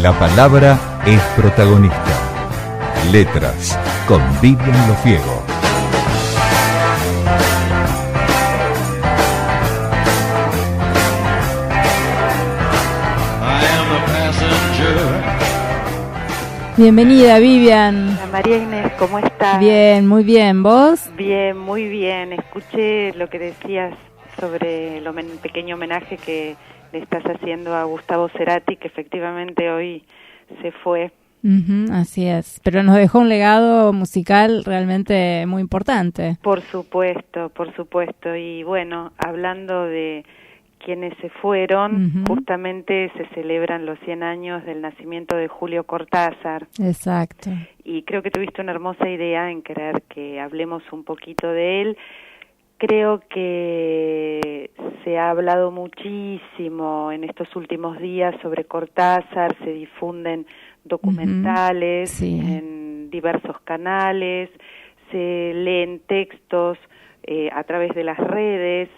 La palabra es protagonista. Letras con Vivian Lofiego. Bienvenida, Vivian. Hola, María Inés, ¿cómo estás? Bien, muy bien. ¿Vos? Bien, muy bien. Escuché lo que decías sobre el pequeño homenaje que le estás haciendo a Gustavo Cerati, que efectivamente hoy se fue. Así es, pero nos dejó un legado musical realmente muy importante. Por supuesto. Y bueno, hablando de quienes se fueron, justamente se celebran los 100 años del nacimiento de Julio Cortázar. Exacto. Y creo que tuviste una hermosa idea en querer que hablemos un poquito de él. Creo que se ha hablado muchísimo en estos últimos días sobre Cortázar, se difunden documentales en diversos canales, se leen textos a través de las redes,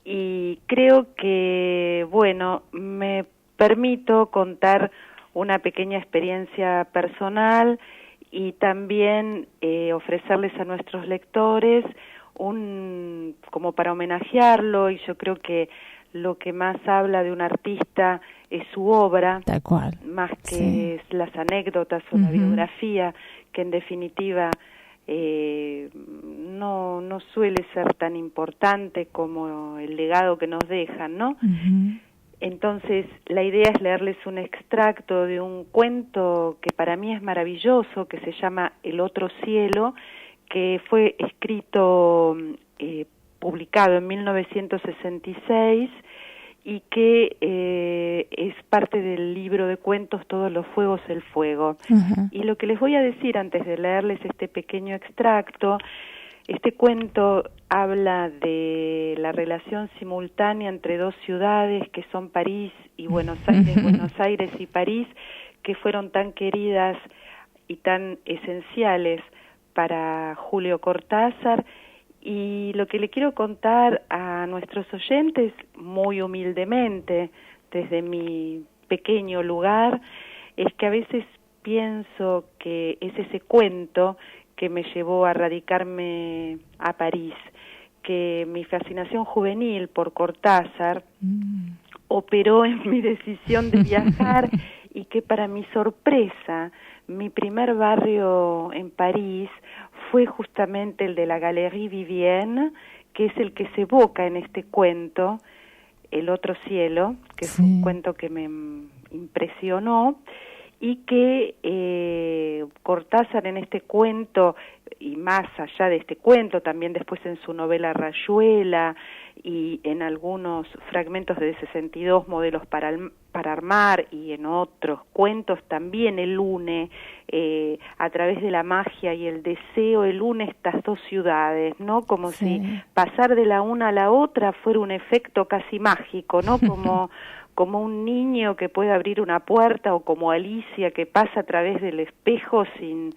y creo que, bueno, me permito contar una pequeña experiencia personal y también ofrecerles a nuestros lectores como para homenajearlo, y yo creo que lo que más habla de un artista es su obra, tal cual, más que las anécdotas o la biografía, que en definitiva no suele ser tan importante como el legado que nos dejan, ¿no? Entonces, la idea es leerles un extracto de un cuento que para mí es maravilloso, que se llama El otro cielo, que fue escrito, publicado en 1966, y que es parte del libro de cuentos Todos los fuegos el fuego. Y lo que les voy a decir antes de leerles este pequeño extracto, este cuento habla de la relación simultánea entre dos ciudades que son París y Buenos Aires, Buenos Aires y París, que fueron tan queridas y tan esenciales para Julio Cortázar. Y lo que le quiero contar a nuestros oyentes, muy humildemente, desde mi pequeño lugar, es que a veces pienso que es ese cuento que me llevó a radicarme a París, que mi fascinación juvenil por Cortázar operó en mi decisión de viajar, y que para mi sorpresa, mi primer barrio en París fue justamente el de la Galerie Vivienne, que es el que se evoca en este cuento, El otro cielo, que fue un cuento que me impresionó, y que Cortázar en este cuento, y más allá de este cuento, también después en su novela Rayuela y en algunos fragmentos de 62 modelos para armar, y en otros cuentos también él une, a través de la magia y el deseo, él une estas dos ciudades, ¿no? Como si pasar de la una a la otra fuera un efecto casi mágico, ¿no? Como un niño que puede abrir una puerta, o como Alicia que pasa a través del espejo sin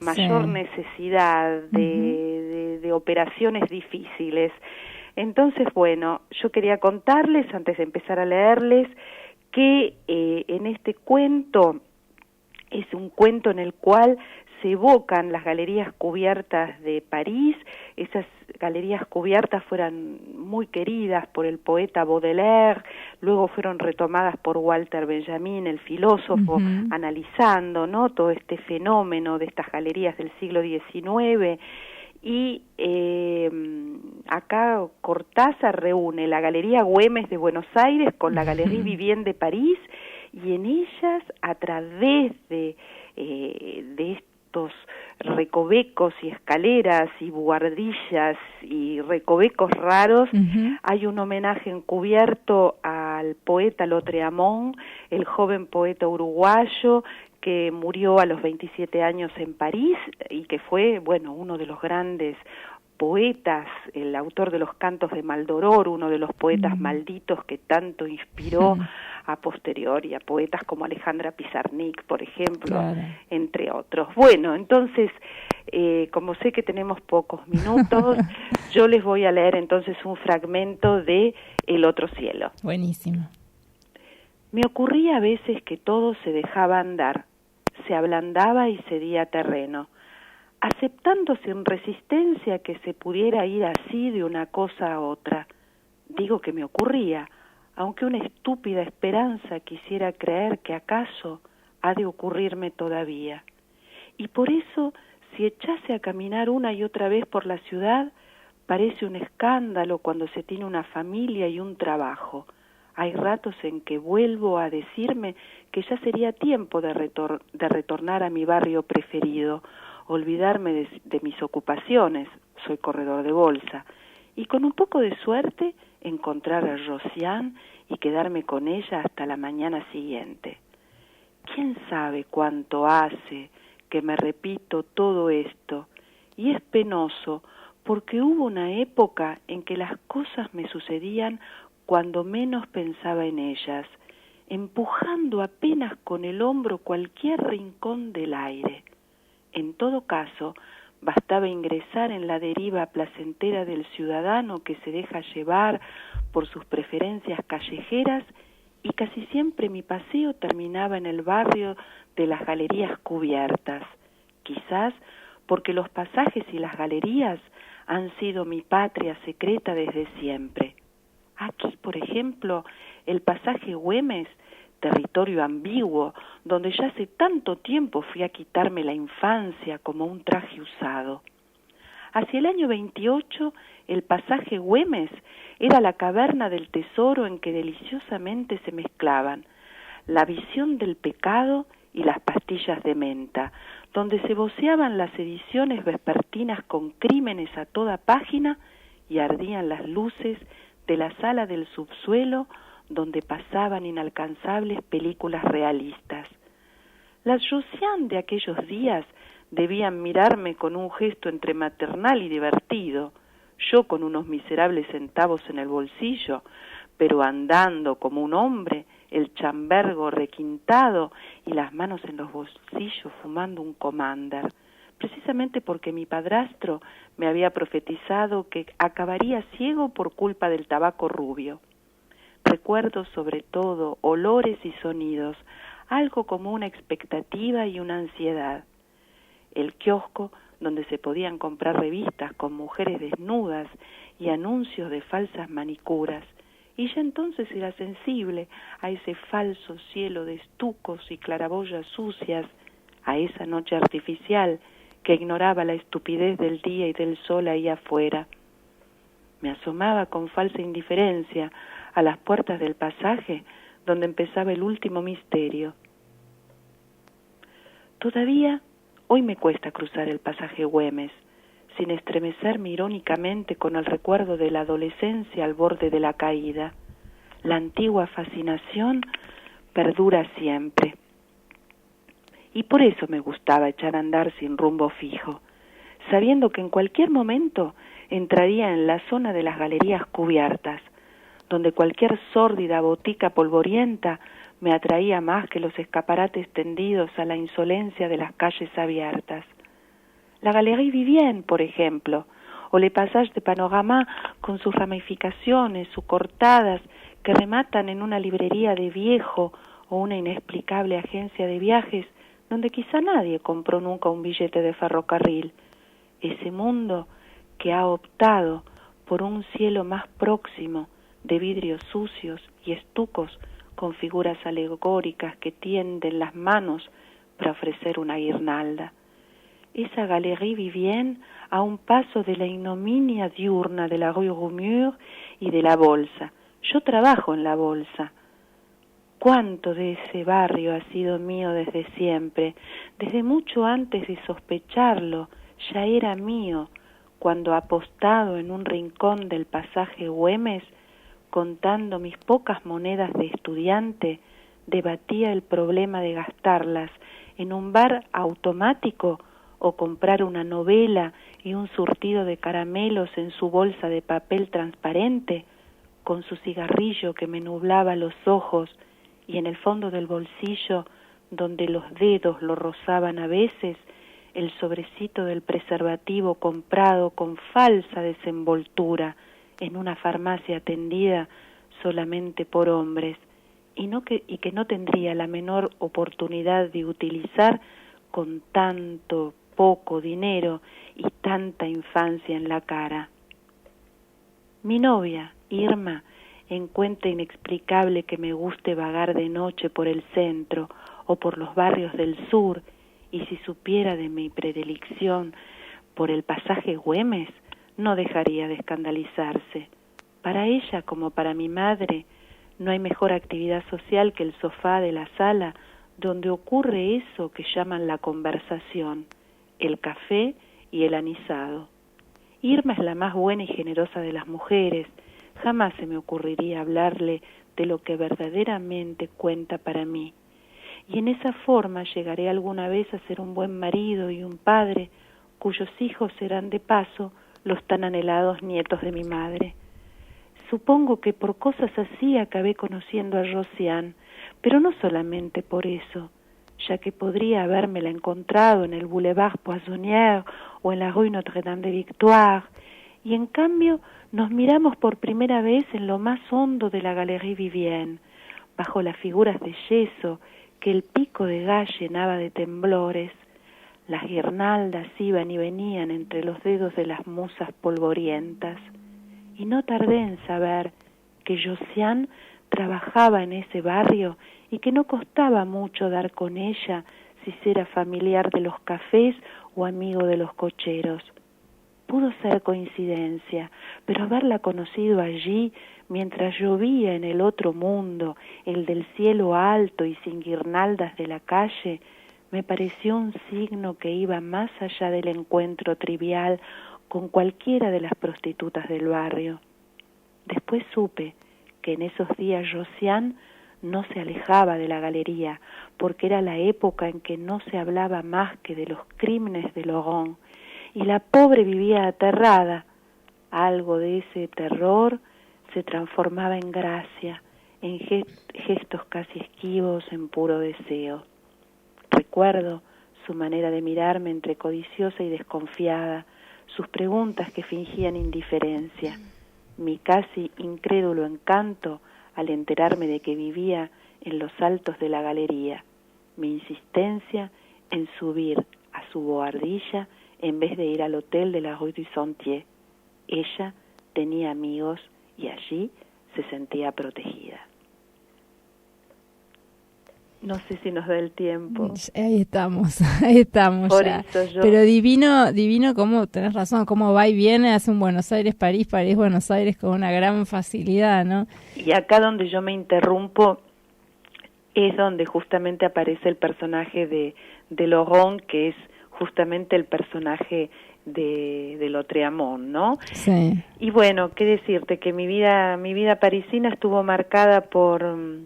mayor necesidad de operaciones difíciles. Entonces, bueno, yo quería contarles, antes de empezar a leerles, que en este cuento es un cuento en el cual se evocan las galerías cubiertas de París. Esas galerías cubiertas fueron muy queridas por el poeta Baudelaire, luego fueron retomadas por Walter Benjamin, el filósofo, analizando, ¿no?, todo este fenómeno de estas galerías del siglo XIX. Y acá Cortázar reúne la Galería Güemes de Buenos Aires con la Galerie Vivienne de París, y en ellas, a través de estos recovecos y escaleras y buhardillas y recovecos raros, hay un homenaje encubierto al poeta Lautréamont, el joven poeta uruguayo que murió a los 27 años en París y que fue, bueno, uno de los grandes poetas, el autor de los cantos de Maldoror, uno de los poetas malditos que tanto inspiró a posteriori a poetas como Alejandra Pizarnik, por ejemplo, entre otros. Bueno, entonces, como sé que tenemos pocos minutos, yo les voy a leer entonces un fragmento de El otro cielo. Buenísimo. Me ocurría a veces que todo se dejaba andar, se ablandaba y cedía terreno, aceptando sin resistencia que se pudiera ir así de una cosa a otra. Digo que me ocurría, aunque una estúpida esperanza quisiera creer que acaso ha de ocurrirme todavía. Y por eso, si echase a caminar una y otra vez por la ciudad, parece un escándalo cuando se tiene una familia y un trabajo. Hay ratos en que vuelvo a decirme que ya sería tiempo de retornar a mi barrio preferido, olvidarme de mis ocupaciones, soy corredor de bolsa, y con un poco de suerte encontrar a Rosiane y quedarme con ella hasta la mañana siguiente. ¿Quién sabe cuánto hace que me repito todo esto? Y es penoso porque hubo una época en que las cosas me sucedían cuando menos pensaba en ellas, empujando apenas con el hombro cualquier rincón del aire. En todo caso, bastaba ingresar en la deriva placentera del ciudadano que se deja llevar por sus preferencias callejeras y casi siempre mi paseo terminaba en el barrio de las galerías cubiertas, quizás porque los pasajes y las galerías han sido mi patria secreta desde siempre. Aquí, por ejemplo, el pasaje Güemes, territorio ambiguo, donde ya hace tanto tiempo fui a quitarme la infancia como un traje usado. Hacia el año 28, el pasaje Güemes era la caverna del tesoro en que deliciosamente se mezclaban la visión del pecado y las pastillas de menta, donde se voceaban las ediciones vespertinas con crímenes a toda página y ardían las luces de la sala del subsuelo donde pasaban inalcanzables películas realistas. Las Josiane de aquellos días debían mirarme con un gesto entre maternal y divertido, yo con unos miserables centavos en el bolsillo, pero andando como un hombre, el chambergo requintado y las manos en los bolsillos fumando un Commander, precisamente porque mi padrastro me había profetizado que acabaría ciego por culpa del tabaco rubio. Recuerdo sobre todo olores y sonidos, algo como una expectativa y una ansiedad. El kiosco donde se podían comprar revistas con mujeres desnudas y anuncios de falsas manicuras, y ya entonces era sensible a ese falso cielo de estucos y claraboyas sucias, a esa noche artificial que ignoraba la estupidez del día y del sol ahí afuera. Me asomaba con falsa indiferencia a las puertas del pasaje donde empezaba el último misterio. Todavía hoy me cuesta cruzar el pasaje Güemes, sin estremecerme irónicamente con el recuerdo de la adolescencia al borde de la caída. La antigua fascinación perdura siempre. Y por eso me gustaba echar a andar sin rumbo fijo, sabiendo que en cualquier momento entraría en la zona de las galerías cubiertas, donde cualquier sórdida botica polvorienta me atraía más que los escaparates tendidos a la insolencia de las calles abiertas. La Galerie Vivienne, por ejemplo, o Le Passage de Panorama con sus ramificaciones, sus cortadas, que rematan en una librería de viejo o una inexplicable agencia de viajes, donde quizá nadie compró nunca un billete de ferrocarril. Ese mundo que ha optado por un cielo más próximo, de vidrios sucios y estucos con figuras alegóricas que tienden las manos para ofrecer una guirnalda. Esa Galerie Vivienne a un paso de la ignominia diurna de la Rue Rumur y de la Bolsa. Yo trabajo en la Bolsa. ¿Cuánto de ese barrio ha sido mío desde siempre? Desde mucho antes de sospecharlo, ya era mío, cuando apostado en un rincón del pasaje Güemes, contando mis pocas monedas de estudiante, debatía el problema de gastarlas en un bar automático o comprar una novela y un surtido de caramelos en su bolsa de papel transparente, con su cigarrillo que me nublaba los ojos y en el fondo del bolsillo, donde los dedos lo rozaban a veces, el sobrecito del preservativo comprado con falsa desenvoltura en una farmacia atendida solamente por hombres, y que no tendría la menor oportunidad de utilizar con tanto poco dinero y tanta infancia en la cara. Mi novia, Irma, encuentra inexplicable que me guste vagar de noche por el centro o por los barrios del sur, y si supiera de mi predilección por el pasaje Güemes, no dejaría de escandalizarse. Para ella, como para mi madre, no hay mejor actividad social que el sofá de la sala, donde ocurre eso que llaman la conversación, el café y el anisado. Irma es la más buena y generosa de las mujeres. Jamás se me ocurriría hablarle de lo que verdaderamente cuenta para mí. Y en esa forma llegaré alguna vez a ser un buen marido y un padre, cuyos hijos serán de paso los tan anhelados nietos de mi madre. Supongo que por cosas así acabé conociendo a Josiane, pero no solamente por eso, ya que podría habérmela encontrado en el Boulevard Poissonnière o en la Rue Notre-Dame de Victoire, y en cambio nos miramos por primera vez en lo más hondo de la Galerie Vivienne, bajo las figuras de yeso que el pico de gas llenaba de temblores. Las guirnaldas iban y venían entre los dedos de las musas polvorientas, y no tardé en saber que Josiane trabajaba en ese barrio y que no costaba mucho dar con ella si se era familiar de los cafés o amigo de los cocheros. Pudo ser coincidencia, pero haberla conocido allí mientras llovía en el otro mundo, el del cielo alto y sin guirnaldas de la calle, me pareció un signo que iba más allá del encuentro trivial con cualquiera de las prostitutas del barrio. Después supe que en esos días Josiane no se alejaba de la galería, porque era la época en que no se hablaba más que de los crímenes de Laurent, y la pobre vivía aterrada. Algo de ese terror se transformaba en gracia, en gestos casi esquivos, en puro deseo. Recuerdo su manera de mirarme entre codiciosa y desconfiada, sus preguntas que fingían indiferencia, mi casi incrédulo encanto al enterarme de que vivía en los altos de la galería, mi insistencia en subir a su bohardilla en vez de ir al hotel de la Rue du Sentier. Ella tenía amigos y allí se sentía protegida. No sé si nos da el tiempo. Ahí estamos Por ya. eso yo... Pero divino cómo, tenés razón, cómo va y viene, hace un Buenos Aires, París, Buenos Aires con una gran facilidad, ¿no? Y acá donde yo me interrumpo es donde justamente aparece el personaje de Laurent, que es justamente el personaje de Lautréamont, ¿no? Sí. Y bueno, qué decirte, que mi vida parisina estuvo marcada por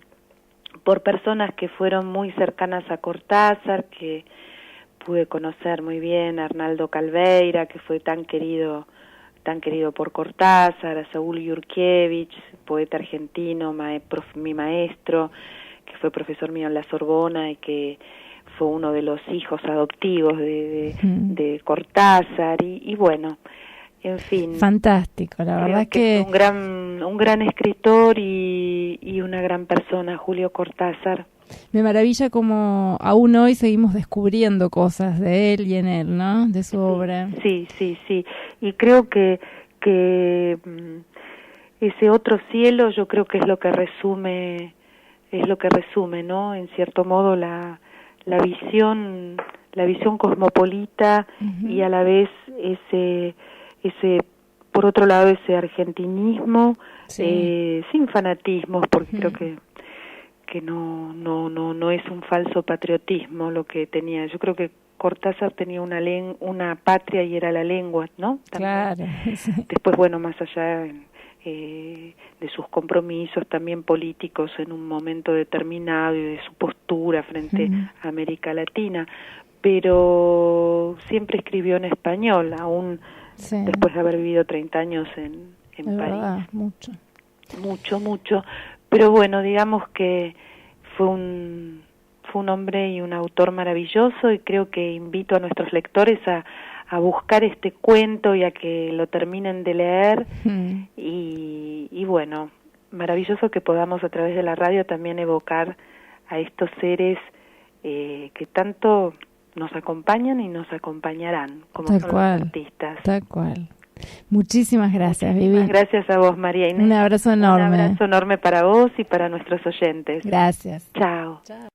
personas que fueron muy cercanas a Cortázar, que pude conocer muy bien, a Arnaldo Calveira, que fue tan querido por Cortázar, a Saúl Yurkiewicz, poeta argentino, mi maestro, que fue profesor mío en la Sorbona y que fue uno de los hijos adoptivos de Cortázar, y bueno, en fin. Fantástico, la verdad que un gran escritor y una gran persona, Julio Cortázar. Me maravilla como aún hoy seguimos descubriendo cosas de él y en él, ¿no? De su obra. Sí. Y creo que ese otro cielo, yo creo que es lo que resume, ¿no? En cierto modo la visión cosmopolita, uh-huh, y a la vez ese por otro lado ese argentinismo, sí, sin fanatismos, porque, uh-huh, creo que no es un falso patriotismo lo que tenía. Yo creo que Cortázar tenía una patria y era la lengua, ¿no? También. Claro. Sí. Después, bueno, más allá de sus compromisos también políticos en un momento determinado y de su postura frente, uh-huh, a América Latina, pero siempre escribió en español, aún, sí, después de haber vivido 30 años en París. Verdad, Mucho. Pero bueno, digamos que fue un hombre y un autor maravilloso, y creo que invito a nuestros lectores a buscar este cuento y a que lo terminen de leer, y bueno, maravilloso que podamos a través de la radio también evocar a estos seres que tanto nos acompañan y nos acompañarán, como tal son cual, los artistas. Tal cual. Muchísimas gracias, Vivi. Gracias a vos, María Inés. Un abrazo enorme. Un abrazo enorme para vos y para nuestros oyentes. Gracias. Chao. Chao.